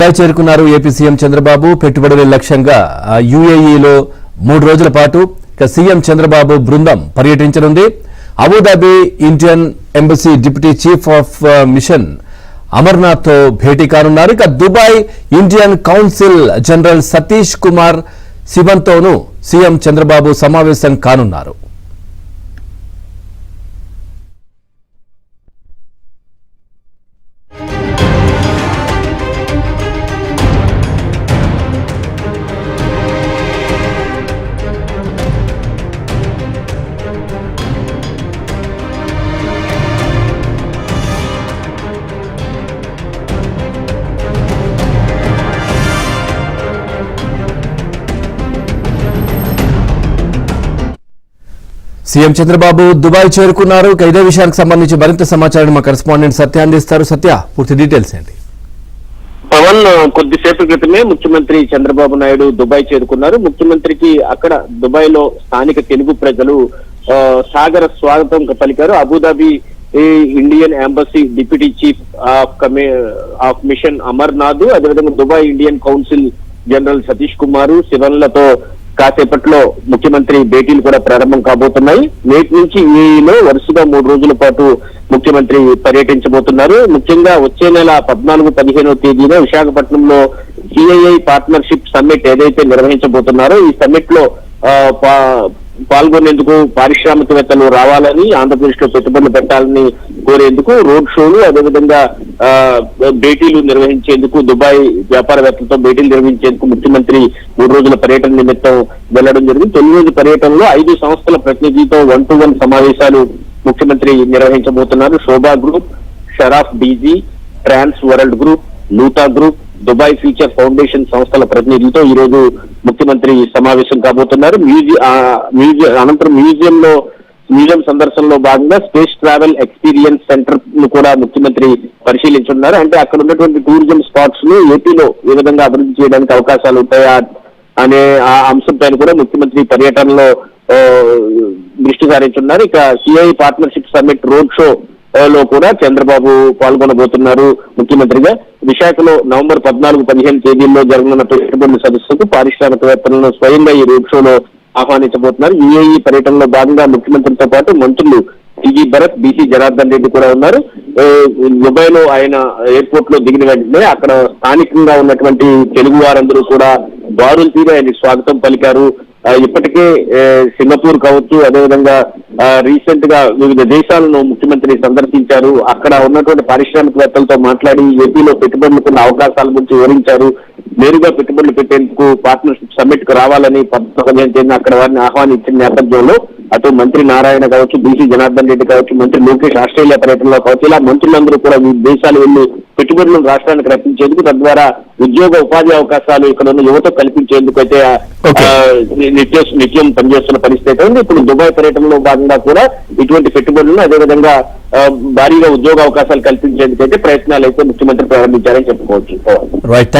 చేరుకున్నారు AP CM Chandrababu. పెట్టుబడుల లక్ష్యంగా యుఏఈలో 3 రోజుల పాటు సీఎం చంద్రబాబు బృందం పర్యటించనుంది. Abu Dhabi Indian embassy deputy chief of mission Amarnath తో భేటీ కానున్నారు. ఇక Dubai Indian council general Satish Kumar Sivan తోనూ సీఎం చంద్రబాబు సమావేశం కానున్నారు. సీఎం చంద్రబాబు దుబాయ్ చేరుకున్నారు. ఇదే విషయానికి సంబంధించి మరింత సమాచారం మా కరెస్పాండెంట్ సత్య అందిస్తారు. సత్య, పూర్తి డీటెయిల్స్ ఏంటి? పవన్, కొద్దిసేపటి క్రితమే ముఖ్యమంత్రి చంద్రబాబు నాయుడు దుబాయ్ చేరుకున్నారు. ముఖ్యమంత్రికి అక్కడ దుబాయ్ లో స్థానిక తెలుగు ప్రజలు సాగర స్వాగతం పలికారు. Abu Dhabi Indian embassy deputy chief of mission Amarnath, అదేవిధంగా Dubai Indian council general Satish Kumar శివన్లతో కాసేపట్లో ముఖ్యమంత్రి భేటీలు కూడా ప్రారంభం కాబోతున్నాయి. నేటి నుంచి యూఏఈలో వరుసగా 3 రోజుల పాటు ముఖ్యమంత్రి పర్యటించబోతున్నారు. ముఖ్యంగా వచ్చే నెల 14-15వ తేదీన విశాఖపట్నంలో సిఐఐ పార్ట్నర్షిప్ సమ్మిట్ ఏదైతే నిర్వహించబోతున్నారో ఈ సమ్మిట్ లో పాల్గొనేందుకు పారిశ్రామికవేత్తలు రావాలని, ఆంధ్రప్రదేశ్ లో పెట్టుబడులు పెట్టాలని కోరేందుకు రోడ్ షోలు, అదేవిధంగా భేటీలు నిర్వహించేందుకు దుబాయ్ వ్యాపారవేత్తలతో భేటీలు నిర్వహించేందుకు ముఖ్యమంత్రి 3 రోజుల పర్యటన నిమిత్తం వెళ్లడం జరిగింది. తొలి రోజు పర్యటనలో 5 సంస్థల ప్రతినిధితో 1-to-1 సమావేశాలు ముఖ్యమంత్రి నిర్వహించబోతున్నారు. Shobha Group, Sharaf DG, Trans World Group, Lootah Group, Dubai Future Foundation సంస్థల ప్రతినిధులతో ఈ రోజు ముఖ్యమంత్రి సమావేశం కాబోతున్నారు. అనంతరం మ్యూజియం సందర్శనలో భాగంగా స్పేస్ ట్రావెల్ ఎక్స్పీరియన్స్ సెంటర్ ను కూడా ముఖ్యమంత్రి పరిశీలించున్నారు. అంటే అక్కడ ఉన్నటువంటి టూరిజం స్పాట్స్ ను ఏపీలో ఏ విధంగా అభివృద్ధి చేయడానికి అవకాశాలు ఉంటాయా అనే ఆ అంశంపైన కూడా ముఖ్యమంత్రి పర్యటనలో దృష్టి సారించున్నారు. ఇక CI partnership summit road show లో కూడా చంద్రబాబు పాల్గొనబోతున్నారు. ముఖ్యమంత్రిగా విశాఖలో నవంబర్ 14-15 తేదీల్లో జరగనున్న పెట్టుబడుల సదస్సుకు పారిశ్రామికవేత్తలను స్వయంగా ఈ రోడ్ షోలో ఆహ్వానించబోతున్నారు. యుఏఈ పర్యటనలో భాగంగా ముఖ్యమంత్రితో పాటు మంత్రులు టీజీ భరత్, బీసీ జనార్దన్ రెడ్డి కూడా ఉన్నారు. దుబాయ్ లో ఆయన ఎయిర్పోర్ట్ లో దిగిన వెంటనే అక్కడ స్థానికంగా ఉన్నటువంటి తెలుగు వారందరూ కూడా బారులు తీరి ఆయనకి స్వాగతం పలికారు. ఇప్పటికే సింగపూర్ కావచ్చు, అదేవిధంగా రీసెంట్ గా వివిధ దేశాలను ముఖ్యమంత్రి సందర్శించారు. అక్కడ ఉన్నటువంటి పారిశ్రామికవేత్తలతో మాట్లాడి ఏపీలో పెట్టుబడులకు ఉన్న అవకాశాల గురించి వివరించారు. నేరుగా పెట్టుబడులు పెట్టేందుకు పార్ట్నర్షిప్ సమ్మిట్ కు రావాలని 15వ తేదీన అక్కడ వారిని ఆహ్వానించిన నేపథ్యంలో అటు మంత్రి నారాయణ కావచ్చు, బీసీ జనార్దన్ రెడ్డి కావచ్చు, మంత్రి లోకేష్ ఆస్ట్రేలియా పర్యటనలో కావచ్చు, ఇలా మంత్రులందరూ కూడా వివిధ దేశాలు వెళ్లి పెట్టుబడులను రాష్ట్రానికి రప్పించేందుకు, తద్వారా ఉద్యోగ ఉపాధి అవకాశాలు ఇక్కడ ఉన్న యువత కల్పించేందుకు అయితే నిత్యం పనిచేస్తున్న పరిస్థితి అయితే ఉంది. ఇప్పుడు దుబాయ్ పర్యటనలో భాగంగా కూడా ఇటువంటి పెట్టుబడులను, అదేవిధంగా భారీగా ఉద్యోగ అవకాశాలు కల్పించేందుకు అయితే ప్రయత్నాలు అయితే ముఖ్యమంత్రి ప్రారంభించారని చెప్పుకోవచ్చు.